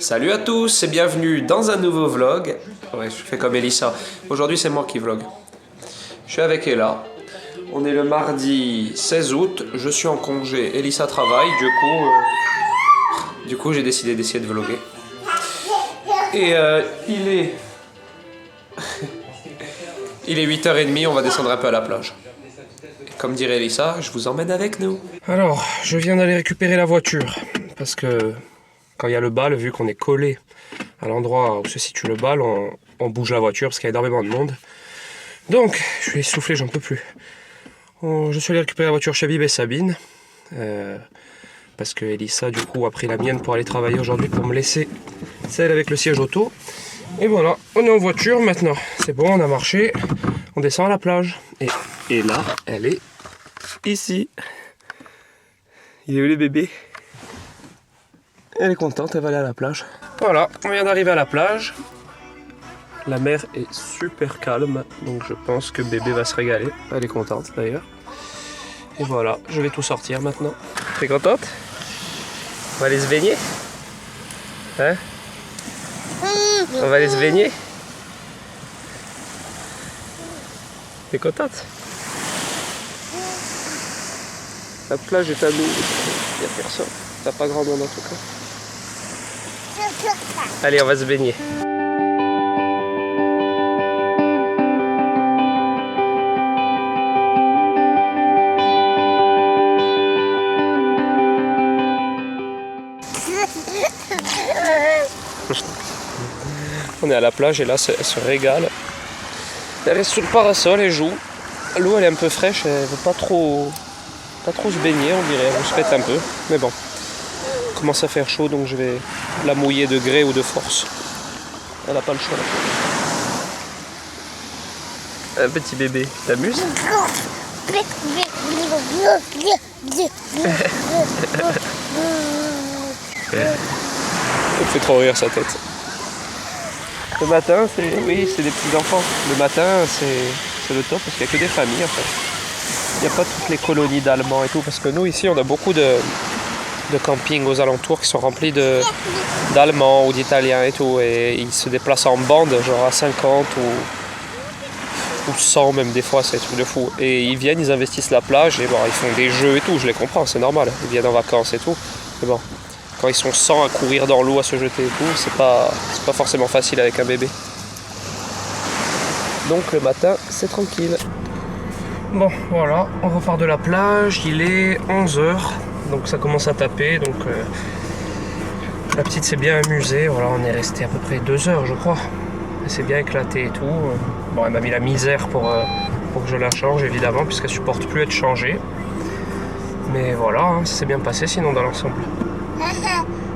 Salut à tous et bienvenue dans un nouveau vlog. Ouais, je fais comme Elissa. Aujourd'hui, c'est moi qui vlog. Je suis avec Ella. On est le mardi 16 août. Je suis en congé. Elissa travaille. Du coup, j'ai décidé d'essayer de vlogger. Et il est... il est 8h30. On va descendre un peu à la plage. Comme dirait Elissa, je vous emmène avec nous. Alors, je viens d'aller récupérer la voiture. Parce que quand il y a le bal, vu qu'on est collé à l'endroit où se situe le bal, on bouge la voiture parce qu'il y a énormément de monde. Donc, je suis essoufflé, j'en peux plus. Je suis allé récupérer la voiture chez Bib et Sabine. Parce que Elissa, du coup, a pris la mienne pour aller travailler aujourd'hui pour me laisser celle avec le siège auto. Et voilà, on est en voiture maintenant. C'est bon, on a marché. On descend à la plage. Et là, elle est ici. Il est où les bébés? Elle est contente, elle va aller à la plage. Voilà, on vient d'arriver à la plage. La mer est super calme, donc je pense que bébé va se régaler. Elle est contente d'ailleurs. Et voilà, je vais tout sortir maintenant. T'es contente? On va aller se baigner? Hein? On va aller se baigner? T'es contente? La plage est à nous. Il n'y a personne. T'as pas grand monde en tout cas. Allez, on va se baigner. On est à la plage et là, elle se régale. Elle reste sous le parasol et joue. L'eau, elle est un peu fraîche, elle veut pas trop se baigner, on dirait. Elle se pète un peu, mais bon. Il commence à faire chaud, donc je vais la mouiller de gré ou de force. Elle n'a pas le choix. Un petit bébé, t'amuses? Ça fait trop rire sa tête. Le matin, c'est des petits enfants. Le matin, c'est le top parce qu'il n'y a que des familles en fait. Il n'y a pas toutes les colonies d'Allemands et tout, parce que nous ici on a beaucoup de campings aux alentours qui sont remplis d'Allemands ou d'Italiens et tout, et ils se déplacent en bande, genre à 50 ou 100 même des fois, c'est un truc de fou. Et ils viennent, ils investissent la plage et bon, ils font des jeux et tout, je les comprends, c'est normal, ils viennent en vacances et tout, mais bon, quand ils sont 100 à courir dans l'eau, à se jeter et tout, c'est pas forcément facile avec un bébé. Donc le matin, c'est tranquille. Bon, voilà, on repart de la plage, il est 11h, donc ça commence à taper, donc la petite s'est bien amusée, voilà, on est resté à peu près 2 heures je crois. Elle s'est bien éclatée et tout. Bon, elle m'a mis la misère pour que je la change évidemment, puisqu'elle supporte plus être changée. Mais voilà, hein, ça s'est bien passé sinon dans l'ensemble.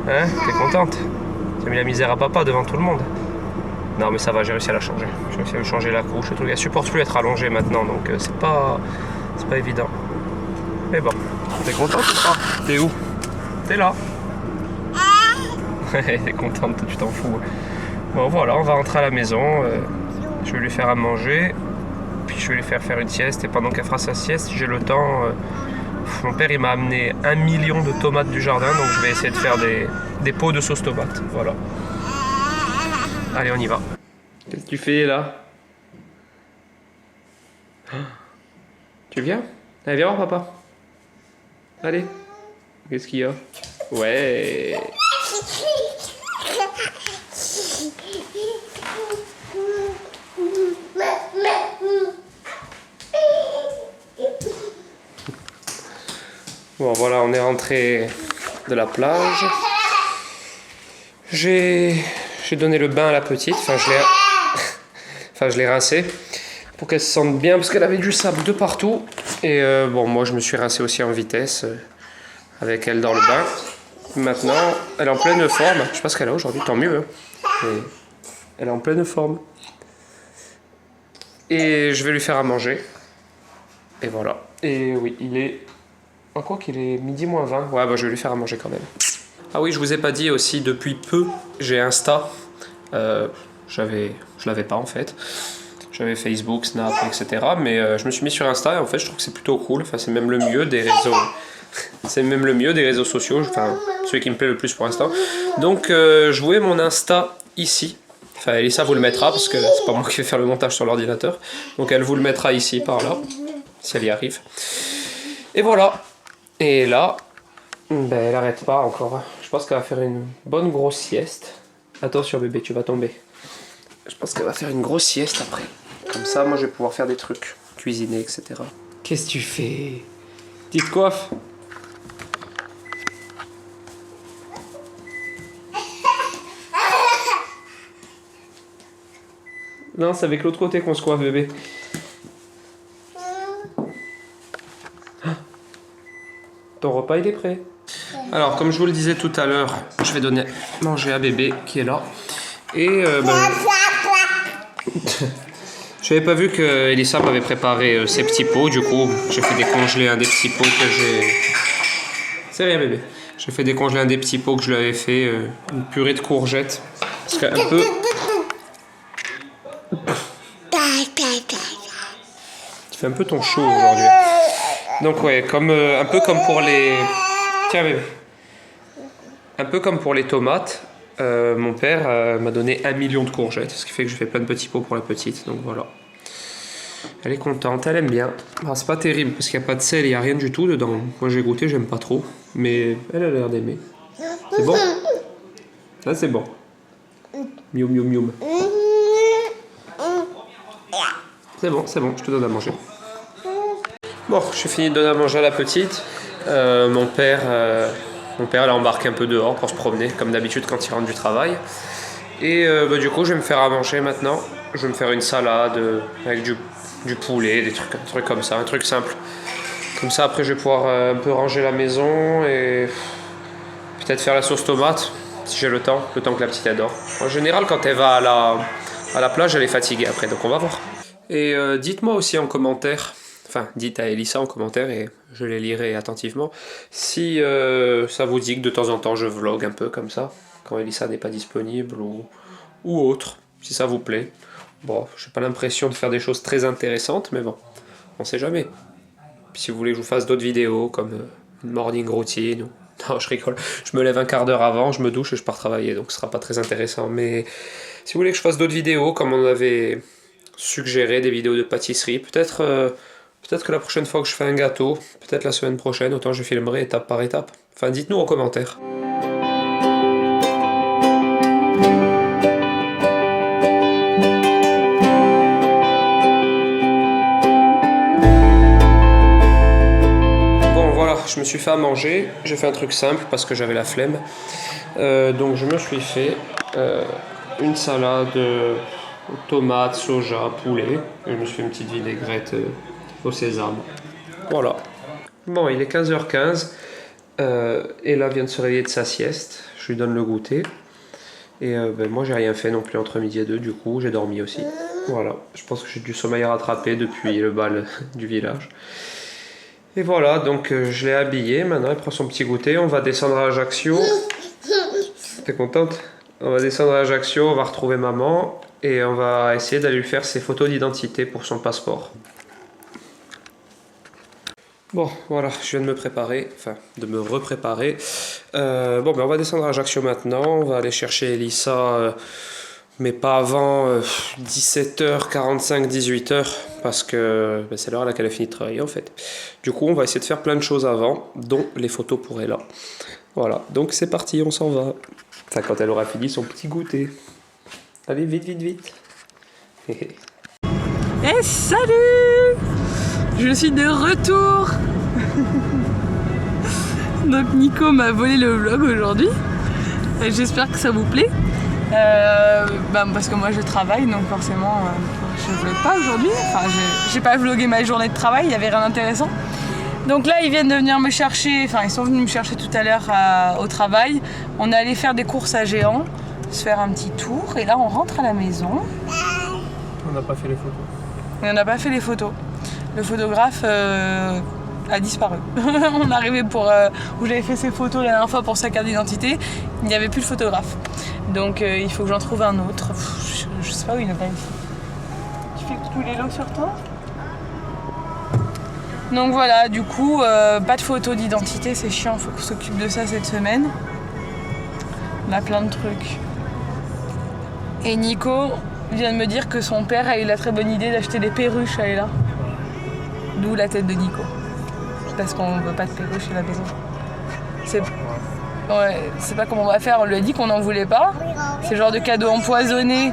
Hein, t'es contente? J'ai mis la misère à papa devant tout le monde. Non mais ça va, j'ai réussi à la changer. J'ai réussi à lui changer la couche et tout. Elle supporte plus être allongée maintenant, donc c'est pas évident. Mais bon, t'es contente ou pas? T'es où? T'es là. T'es contente, tu t'en fous. Bon voilà, on va rentrer à la maison. Je vais lui faire à manger. Puis je vais lui faire une sieste. Et pendant qu'elle fera sa sieste, j'ai le temps. Mon père il m'a amené 1 million de tomates du jardin, donc je vais essayer de faire des pots de sauce tomate. Voilà. Allez, on y va. Qu'est-ce que tu fais là? Tu viens? Allez, viens voir papa. Allez. Qu'est-ce qu'il y a? Ouais. Bon voilà, on est rentré de la plage. J'ai donné le bain à la petite, je l'ai rincée pour qu'elle se sente bien parce qu'elle avait du sable de partout. Et bon, moi je me suis rincé aussi en vitesse avec elle dans le bain. Maintenant, elle est en pleine forme. Je sais pas ce qu'elle a aujourd'hui, tant mieux. Hein. Et elle est en pleine forme. Et je vais lui faire à manger. Et voilà. Et oui, il est... Quoi qu'il est midi moins 20. Ouais, bah je vais lui faire à manger quand même. Ah oui, je vous ai pas dit aussi, depuis peu, j'ai Insta. Je l'avais pas en fait. J'avais Facebook, Snap, etc. Mais je me suis mis sur Insta et en fait, je trouve que c'est plutôt cool. Enfin, c'est même le mieux des réseaux. C'est même le mieux des réseaux sociaux, enfin celui qui me plaît le plus pour l'instant. Donc je vous mets mon Insta ici. Enfin Elissa vous le mettra parce que c'est pas moi qui vais faire le montage sur l'ordinateur. Donc elle vous le mettra ici par là, si elle y arrive. Et voilà. Et là, ben, elle arrête pas encore. Je pense qu'elle va faire une bonne grosse sieste. Attention bébé, tu vas tomber. Je pense qu'elle va faire une grosse sieste après. Comme ça, moi je vais pouvoir faire des trucs, cuisiner, etc. Qu'est-ce que tu fais? Petite coiffe. Non, c'est avec l'autre côté qu'on se coiffe, bébé. Ton repas, il est prêt. Alors, comme je vous le disais tout à l'heure, je vais donner manger à bébé qui est là. Et je n'avais pas vu que Elissa m'avait préparé ses petits pots. Du coup, j'ai fait décongeler un des petits pots que j'ai... C'est rien, bébé. J'ai fait décongeler un des petits pots que je lui avais fait, une purée de courgettes. Parce qu'un peu... Tu fais un peu ton show aujourd'hui. Donc ouais, comme, un peu comme pour les... Tiens bébé. Un peu comme pour les tomates, mon père m'a donné 1 million de courgettes, ce qui fait que je fais plein de petits pots pour la petite, donc voilà. Elle est contente, elle aime bien. Ah, c'est pas terrible parce qu'il n'y a pas de sel, il n'y a rien du tout dedans. Moi j'ai goûté, j'aime pas trop, mais elle a l'air d'aimer. C'est bon? Là c'est bon. Mioum mioum mioum. C'est bon, je te donne à manger. Bon, j'ai fini de donner à manger à la petite. Mon père l'a embarqué un peu dehors pour se promener, comme d'habitude quand il rentre du travail. Et du coup, je vais me faire à manger maintenant. Je vais me faire une salade avec du poulet, des trucs comme ça, un truc simple. Comme ça, après, je vais pouvoir un peu ranger la maison et peut-être faire la sauce tomate, si j'ai le temps que la petite adore. En général, quand elle va à la plage, elle est fatiguée après, donc on va voir. Et dites-moi aussi en commentaire, enfin dites à Elissa en commentaire et je les lirai attentivement, si ça vous dit que de temps en temps je vlog un peu comme ça, quand Elissa n'est pas disponible ou autre, si ça vous plaît. Bon, j'ai pas l'impression de faire des choses très intéressantes, mais bon, on sait jamais. Puis si vous voulez que je vous fasse d'autres vidéos comme une morning routine ou... Non, je rigole, je me lève un quart d'heure avant, je me douche et je pars travailler, donc ce sera pas très intéressant. Mais si vous voulez que je fasse d'autres vidéos comme on avait suggéré, des vidéos de pâtisserie, peut-être que la prochaine fois que je fais un gâteau, peut-être la semaine prochaine, autant je filmerai étape par étape. Enfin, dites-nous en commentaire. Bon, voilà, je me suis fait à manger. J'ai fait un truc simple parce que j'avais la flemme. Donc, je me suis fait une salade tomates, soja, poulet. Et je me suis fait une petite vinaigrette au sésame. Voilà. Bon, il est 15h15. Ella vient de se réveiller de sa sieste. Je lui donne le goûter. Et moi, j'ai rien fait non plus entre midi et 2. Du coup, j'ai dormi aussi. Voilà. Je pense que j'ai du sommeil à rattraper depuis le bal du village. Et voilà, donc je l'ai habillée. Maintenant, elle prend son petit goûter. On va descendre à Ajaccio. T'es contente? On va descendre à Ajaccio, on va retrouver maman. Et on va essayer d'aller lui faire ses photos d'identité pour son passeport. Bon, voilà, je viens de me préparer, enfin, de me repréparer. Bon, ben on va descendre à Ajaccio maintenant. On va aller chercher Elissa, mais pas avant 17h45, 18h, parce que ben, c'est l'heure à laquelle elle a fini de travailler, en fait. Du coup, on va essayer de faire plein de choses avant, dont les photos pour Ella. Voilà, donc c'est parti, on s'en va. Enfin, quand elle aura fini son petit goûter. Allez, vite, vite, vite. Eh, salut! Je suis de retour. Donc Nico m'a volé le vlog aujourd'hui. J'espère que ça vous plaît. Parce que moi je travaille, donc forcément je vlog pas aujourd'hui. Enfin, j'ai pas vlogué ma journée de travail, il y avait rien d'intéressant. Donc là ils viennent de venir me chercher, enfin ils sont venus me chercher tout à l'heure au travail. On est allé faire des courses à Géant, se faire un petit tour, et là on rentre à la maison. On n'a pas fait les photos. Et on n'a pas fait les photos. Le photographe a disparu. On est arrivé où j'avais fait ses photos la dernière fois pour sa carte d'identité, il n'y avait plus le photographe. Donc il faut que j'en trouve un autre. Je sais pas où il est pas ici. Tu fais tous les lots sur toi? Donc voilà, du coup, pas de photo d'identité, c'est chiant, faut qu'on s'occupe de ça cette semaine. On a plein de trucs. Et Nico vient de me dire que son père a eu la très bonne idée d'acheter des perruches à Ella. D'où la tête de Nico. Parce qu'on veut pas de perruches à la maison. C'est pas comment on va faire, on lui a dit qu'on n'en voulait pas. C'est le genre de cadeaux empoisonnés,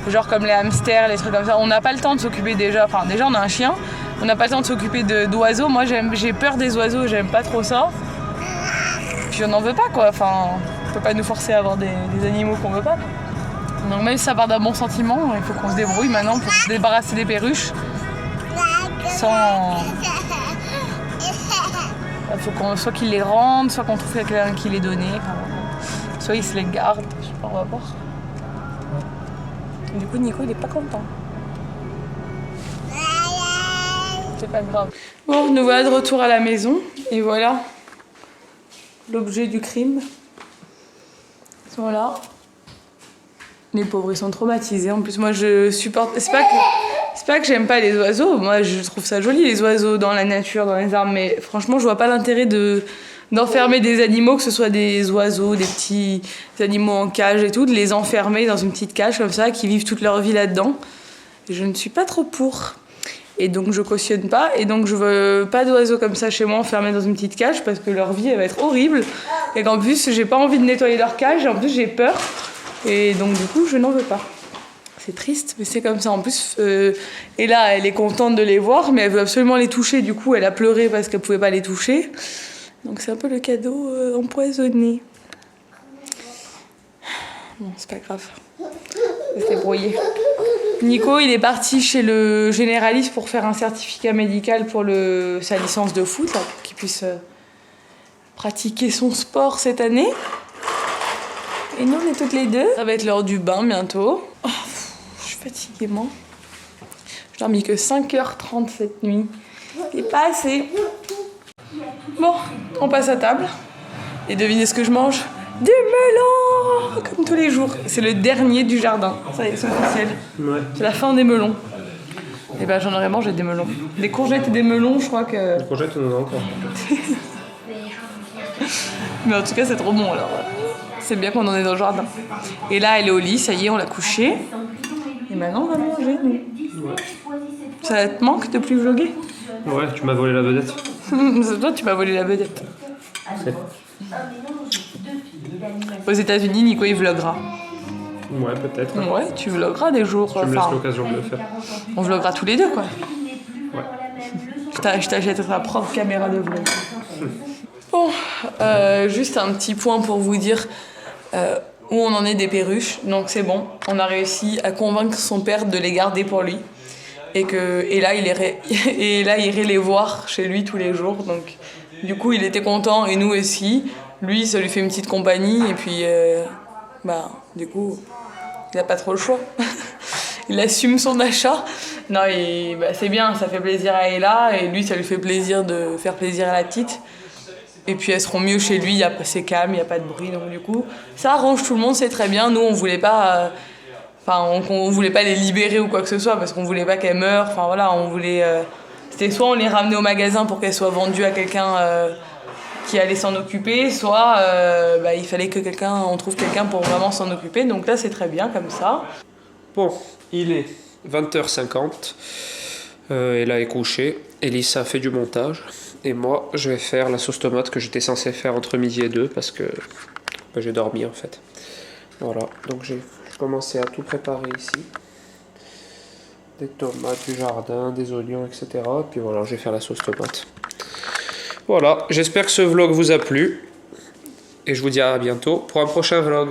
genre comme les hamsters, les trucs comme ça. On n'a pas le temps de s'occuper déjà, enfin déjà on a un chien, on n'a pas le temps de s'occuper d'oiseaux. Moi j'ai peur des oiseaux, j'aime pas trop ça. Puis on n'en veut pas quoi, enfin on peut pas nous forcer à avoir des animaux qu'on veut pas. Donc même si ça part d'un bon sentiment, il faut qu'on se débrouille maintenant pour se débarrasser des perruches. Sans... Il faut qu'on soit qu'ils les rendent, soit qu'on trouve quelqu'un qui les donne, soit ils se les gardent, je sais pas, on va voir. Du coup Nico il est pas content. C'est pas grave. Bon, nous voilà de retour à la maison et voilà l'objet du crime. Ils sont là. Les pauvres ils sont traumatisés. En plus moi je supporte. C'est pas que j'aime pas les oiseaux, moi je trouve ça joli les oiseaux dans la nature, dans les arbres, mais franchement je vois pas l'intérêt d'enfermer des animaux, que ce soit des oiseaux, des petits animaux en cage et tout, de les enfermer dans une petite cage comme ça, qui vivent toute leur vie là-dedans. Et je ne suis pas trop pour. Et donc je cautionne pas, et donc je veux pas d'oiseaux comme ça chez moi enfermés dans une petite cage parce que leur vie elle va être horrible, et qu'en plus j'ai pas envie de nettoyer leur cage, et en plus j'ai peur, et donc du coup je n'en veux pas. C'est triste, mais c'est comme ça. En plus, et là, elle est contente de les voir, mais elle veut absolument les toucher. Du coup, elle a pleuré parce qu'elle pouvait pas les toucher. Donc c'est un peu le cadeau empoisonné. Bon, c'est pas grave. On va se débrouiller. Nico, il est parti chez le généraliste pour faire un certificat médical pour sa licence de foot, là, pour qu'il puisse pratiquer son sport cette année. Et nous, on est toutes les deux. Ça va être l'heure du bain bientôt. Oh, je suis fatiguée, moi. Je dormis que 5h30 cette nuit. C'est pas assez. Bon, on passe à table. Et devinez ce que je mange? Du melon, comme tous les jours. C'est le dernier du jardin. Ça y est, c'est officiel. Ouais. C'est la fin des melons. Et ben, j'en aurais mangé des melons. Des courgettes et des melons, je crois que... Des courgettes, on en a encore. Mais en tout cas, c'est trop bon, alors. C'est bien qu'on en est dans le jardin. Et là, elle est au lit, ça y est, on l'a couchée. Et maintenant, on va manger, nous. Ouais. Ça te manque de plus vlogger? Ouais, tu m'as volé la vedette. C'est toi, tu m'as volé la vedette. Aux États-Unis, Nico, il vloguera. Ouais, peut-être. Ouais, tu vlogueras des jours. Tu me laisses l'occasion de le faire. On vloguera tous les deux, quoi. Ouais. Je t'achèterai ta propre caméra de vlog. Bon, juste un petit point pour vous dire où on en est des perruches. Donc c'est bon, on a réussi à convaincre son père de les garder pour lui. Et là, il irait les voir chez lui tous les jours. Donc du coup, il était content et nous aussi. Lui, ça lui fait une petite compagnie. Et puis, du coup, il n'a pas trop le choix. Il assume son achat. Non, c'est bien, ça fait plaisir à Ella. Et lui, ça lui fait plaisir de faire plaisir à la petite. Et puis elles seront mieux chez lui, c'est calme, il n'y a pas de bruit. Donc du coup, ça arrange tout le monde, c'est très bien. Nous, on voulait pas... on voulait pas les libérer ou quoi que ce soit, parce qu'on voulait pas qu'elles meurent. Enfin voilà, on voulait... c'était soit on les ramenait au magasin pour qu'elles soient vendues à quelqu'un qui allait s'en occuper, soit il fallait que on trouve quelqu'un pour vraiment s'en occuper. Donc là, c'est très bien comme ça. Bon, il est 20h50. Ella est couchée. Elissa a fait du montage. Et moi, je vais faire la sauce tomate que j'étais censé faire entre midi et 2 parce que j'ai dormi en fait. Voilà, donc j'ai commencé à tout préparer ici. Des tomates du jardin, des oignons, etc. Et puis voilà, je vais faire la sauce tomate. Voilà, j'espère que ce vlog vous a plu. Et je vous dis à bientôt pour un prochain vlog.